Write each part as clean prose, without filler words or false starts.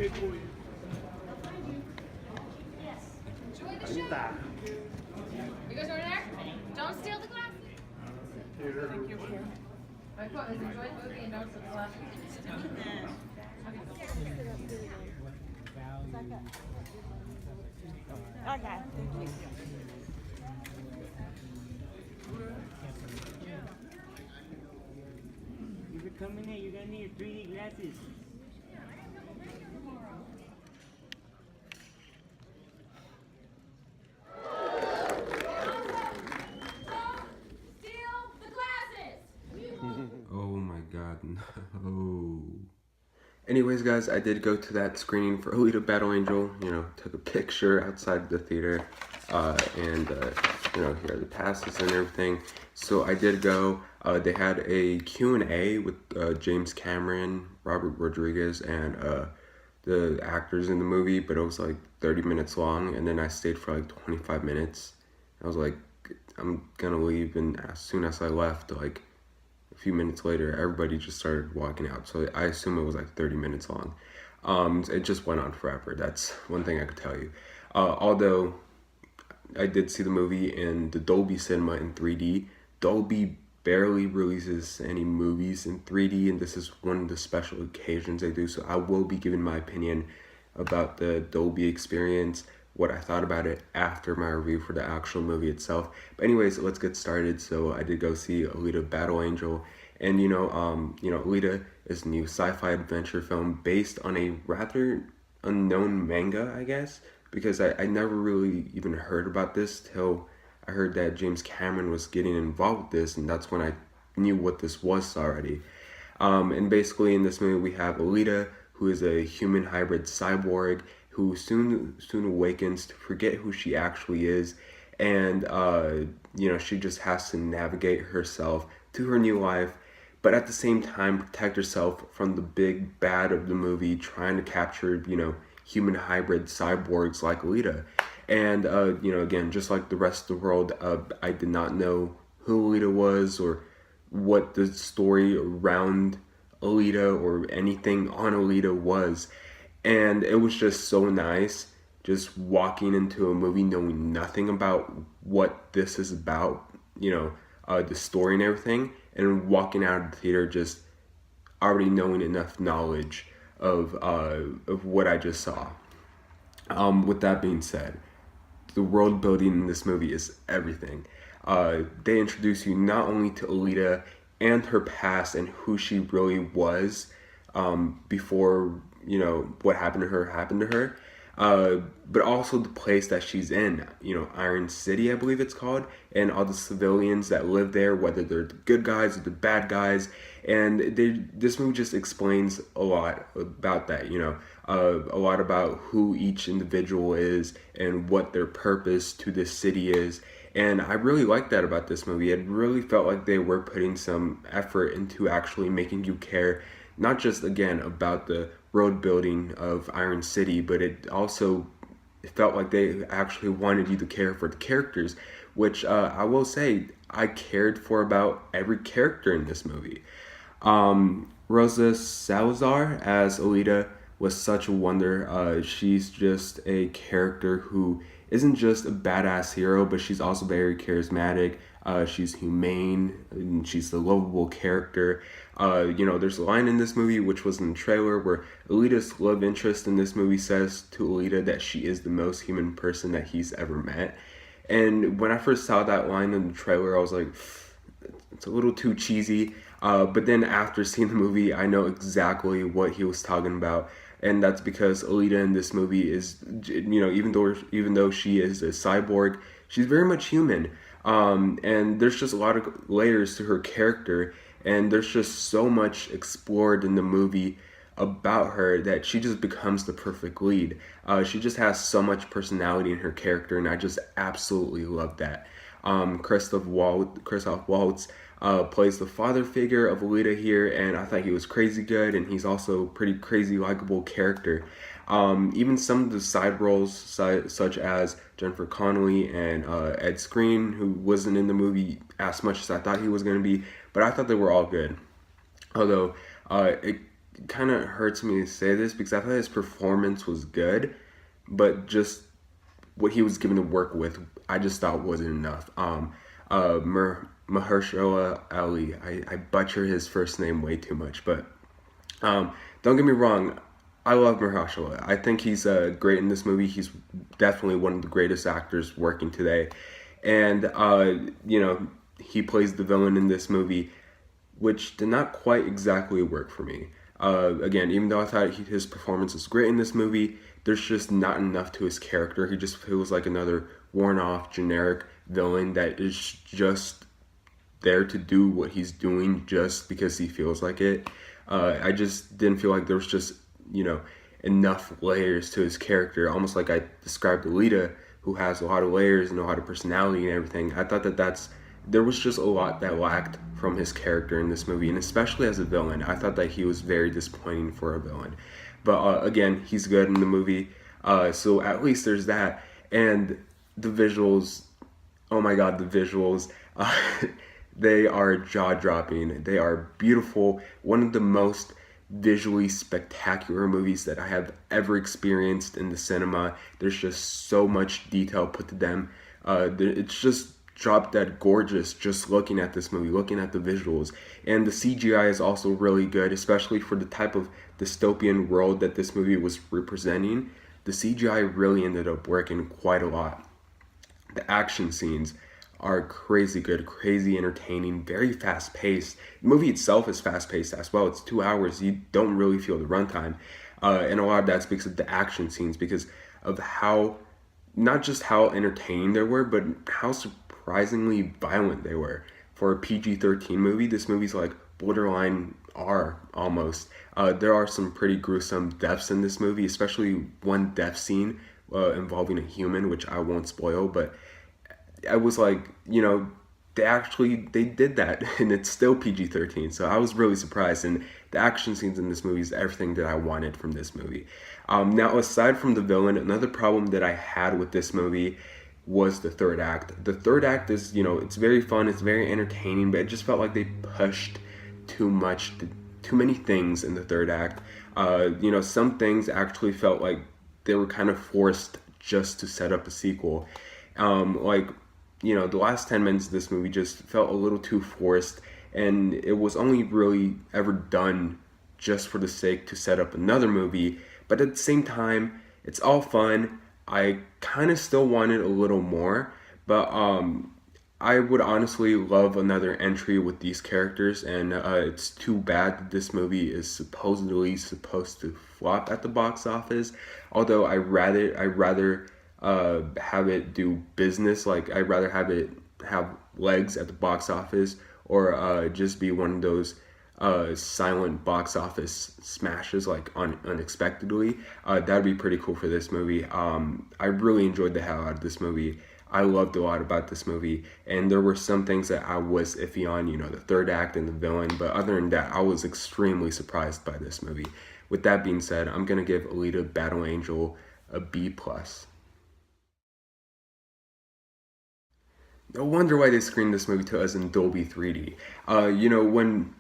Enjoy the show. Alita. You guys over there? Don't steal the glasses. Thank you. My quote is enjoy the movie and don't steal the glasses. Okay. If you're coming in, you're gonna need your 3D glasses. Oh my god, no. Anyways, guys, I did go to that screening for Alita Battle Angel. You know, took a picture outside the theater. You know, here are the passes and everything. So I did go. They had a Q&A with James Cameron, Robert Rodriguez, and the actors in the movie. But it was like 30 minutes long. And then I stayed for like 25 minutes. I was like, I'm gonna leave. And as soon as I left, like, a few minutes later, everybody just started walking out. So I assume it was like 30 minutes long. It just went on forever. That's one thing I could tell you. Although I did see the movie in the Dolby cinema in 3D. Dolby barely releases any movies in 3D, and this is one of the special occasions they do. So I will be giving my opinion about the Dolby experience, what I thought about it after my review for the actual movie itself. But anyways, let's get started. So I did go see Alita Battle Angel, and you know, Alita is a new sci-fi adventure film based on a rather unknown manga, I guess, because I never really even heard about this till I heard that James Cameron was getting involved with this, and that's when I knew what this was already. And basically in this movie we have Alita, who is a human hybrid cyborg who soon awakens to forget who she actually is, and you know, she just has to navigate herself to her new life, but at the same time protect herself from the big bad of the movie trying to capture, you know, human hybrid cyborgs like Alita. And you know, again, just like the rest of the world, I did not know who Alita was or what the story around Alita or anything on Alita was. And it was just so nice just walking into a movie knowing nothing about what this is about, you know, the story and everything, and walking out of the theater just already knowing enough knowledge of what I just saw. With that being said, the world building in this movie is everything. They introduce you not only to Alita and her past and who she really was before, you know, what happened to her, but also the place that she's in, you know, Iron City, I believe it's called, and all the civilians that live there, whether they're the good guys or the bad guys. And this movie just explains a lot about that, you know, a lot about who each individual is and what their purpose to this city is. And I really like that about this movie. It really felt like they were putting some effort into actually making you care, not just, again, about the road building of Iron City, but it felt like they actually wanted you to care for the characters, which I will say I cared for about every character in this movie. Rosa Salazar as Alita was such a wonder. She's just a character who isn't just a badass hero, but she's also very charismatic. She's humane, and she's a lovable character. You know, there's a line in this movie, which was in the trailer, where Alita's love interest in this movie says to Alita that she is the most human person that he's ever met. And when I first saw that line in the trailer, I was like, it's a little too cheesy. But then after seeing the movie, I know exactly what he was talking about. And that's because Alita in this movie is, you know, even though she is a cyborg, she's very much human. And there's just a lot of layers to her character, and there's just so much explored in the movie about her that she just becomes the perfect lead. She just has so much personality in her character, and I just absolutely love that. Christoph Waltz plays the father figure of Alita here, and I thought he was crazy good, and he's also a pretty crazy likable character. Even some of the side roles, such as Jennifer Connelly and Ed Skrein, who wasn't in the movie as much as I thought he was going to be, but I thought they were all good. Although kind of hurts me to say this because I thought his performance was good, but just what he was given to work with, I just thought wasn't enough. Mahershala Ali, I butcher his first name way too much, but don't get me wrong, I love Mahershala. I think he's great in this movie. He's definitely one of the greatest actors working today, and you know, he plays the villain in this movie, which did not quite exactly work for me. Again, even though I thought his performance was great in this movie, there's just not enough to his character. He just feels like another worn-off, generic villain that is just there to do what he's doing just because he feels like it. I just didn't feel like there was just, you know, enough layers to his character, almost like I described Alita, who has a lot of layers and a lot of personality and everything. I thought that there was just a lot that lacked from his character in this movie, and especially as a villain. I thought that he was very disappointing for a villain. But again, he's good in the movie, so at least there's that. And the visuals, oh my god, the visuals, they are jaw-dropping. They are beautiful. One of the most visually spectacular movies that I have ever experienced in the cinema. There's just so much detail put to them. It's just drop dead gorgeous just looking at this movie, looking at the visuals. And the CGI is also really good, especially for the type of dystopian world that this movie was representing. The CGI really ended up working quite a lot. The action scenes are crazy good, crazy entertaining, very fast paced. The movie itself is fast paced as well. It's 2 hours. You don't really feel the runtime. And a lot of that's because of the action scenes, because of how, not just how entertaining they were, but how surprisingly violent they were. For a PG-13 movie, this movie's like borderline R almost. There are some pretty gruesome deaths in this movie, especially one death scene involving a human, which I won't spoil, but I was like, you know, they did that, and it's still PG-13, so I was really surprised. And the action scenes in this movie is everything that I wanted from this movie. Now, aside from the villain, another problem that I had with this movie was the third act. The third act is, you know, it's very fun, it's very entertaining, but it just felt like they pushed too many things in the third act. You know, some things actually felt like they were kind of forced just to set up a sequel. Like, you know, the last 10 minutes of this movie just felt a little too forced, and it was only really ever done just for the sake to set up another movie. But at the same time, it's all fun. I kind of still wanted a little more, but I would honestly love another entry with these characters, and it's too bad that this movie is supposedly supposed to flop at the box office. Although I rather have it do business. Like, I'd rather have it have legs at the box office, or just be one of those silent box office smashes, like unexpectedly. That'd be pretty cool for this movie. I really enjoyed the hell out of this movie. I loved a lot about this movie, and there were some things that I was iffy on, you know, the third act and the villain, but other than that, I was extremely surprised by this movie. With that being said, I'm gonna give Alita Battle Angel a B+. No wonder why they screened this movie to us in Dolby 3D. You know, when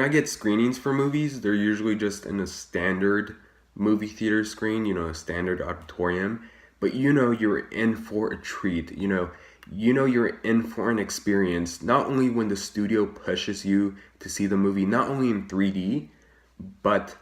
I get screenings for movies, they're usually just in a standard movie theater screen, you know, a standard auditorium. But you know you're in for a treat. You know you're in for an experience, not only when the studio pushes you to see the movie, not only in 3D, but,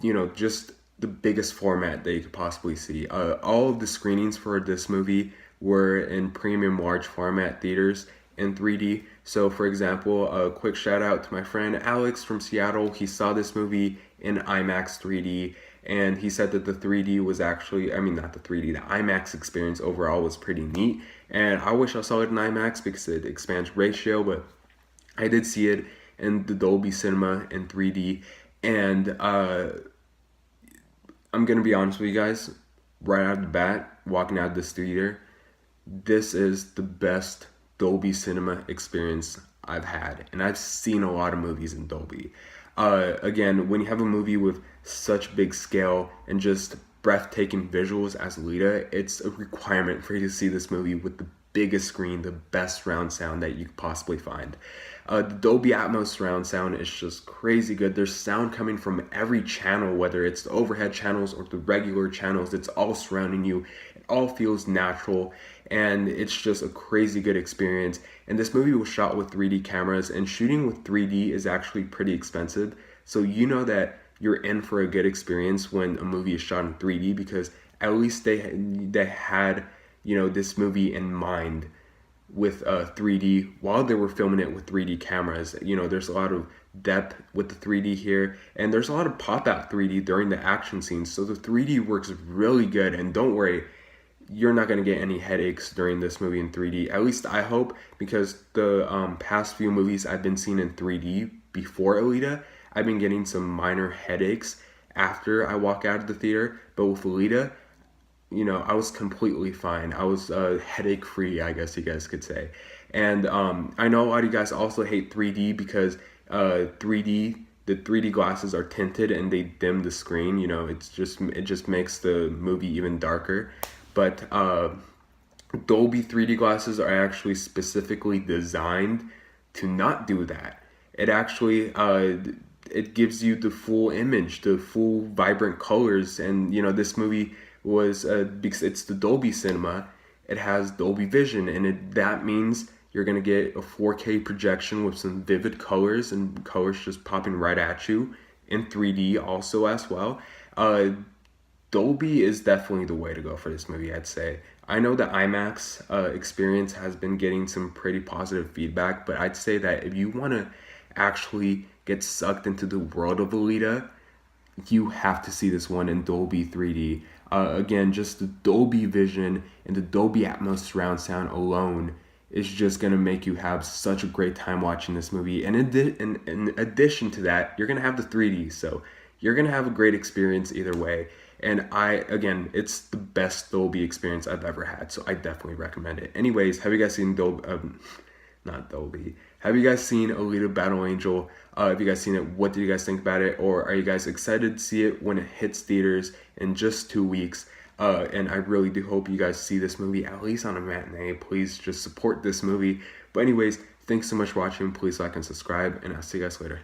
you know, just the biggest format that you could possibly see. All of the screenings for this movie were in premium large format theaters in 3D. So, for example, a quick shout out to my friend Alex from Seattle. He saw this movie in IMAX 3D, and he said that the 3D was actually, I mean, not the 3D, the IMAX experience overall was pretty neat. And I wish I saw it in IMAX because it expands ratio, but I did see it in the Dolby Cinema in 3D. And I'm going to be honest with you guys, right out of the bat, walking out of this theater, this is the best Dolby Cinema experience I've had. And I've seen a lot of movies in Dolby. Again, when you have a movie with such big scale and just breathtaking visuals as Alita, it's a requirement for you to see this movie with the biggest screen, the best surround sound that you could possibly find. The Dolby Atmos surround sound is just crazy good. There's sound coming from every channel, whether it's the overhead channels or the regular channels. It's all surrounding you. It all feels natural, and it's just a crazy good experience. And this movie was shot with 3D cameras, and shooting with 3D is actually pretty expensive. So you know that you're in for a good experience when a movie is shot in 3D, because at least they had, you know, this movie in mind with 3D while they were filming it with 3D cameras. You know, there's a lot of depth with the 3D here, and there's a lot of pop-out 3D during the action scenes. So the 3D works really good, and don't worry, you're not going to get any headaches during this movie in 3D. At least I hope, because the past few movies I've been seeing in 3D before Alita, I've been getting some minor headaches after I walk out of the theater. But with Alita, you know, I was completely fine. I was headache free, I guess you guys could say. And I know a lot of you guys also hate 3D because the 3D glasses are tinted and they dim the screen. You know, it just makes the movie even darker. But Dolby 3D glasses are actually specifically designed to not do that. It actually it gives you the full image, the full vibrant colors. And you know, this movie was because it's the Dolby cinema, it has Dolby Vision, and that means you're gonna get a 4K projection with some vivid colors and colors just popping right at you in 3D also as well. Dolby is definitely the way to go for this movie, I'd say. I know the IMAX experience has been getting some pretty positive feedback, but I'd say that if you want to actually get sucked into the world of Alita, you have to see this one in Dolby 3D. Again, just the Dolby Vision and the Dolby Atmos surround sound alone is just going to make you have such a great time watching this movie. And in addition to that, you're going to have the 3D, so you're going to have a great experience either way. And again, it's the best Dolby experience I've ever had, so I definitely recommend it. Anyways, have you guys seen not Dolby. Have you guys seen Alita Battle Angel? Have you guys seen it? What did you guys think about it? Or are you guys excited to see it when it hits theaters in just 2 weeks? And I really do hope you guys see this movie at least on a matinee. Please just support this movie. But anyways, thanks so much for watching. Please like and subscribe, and I'll see you guys later.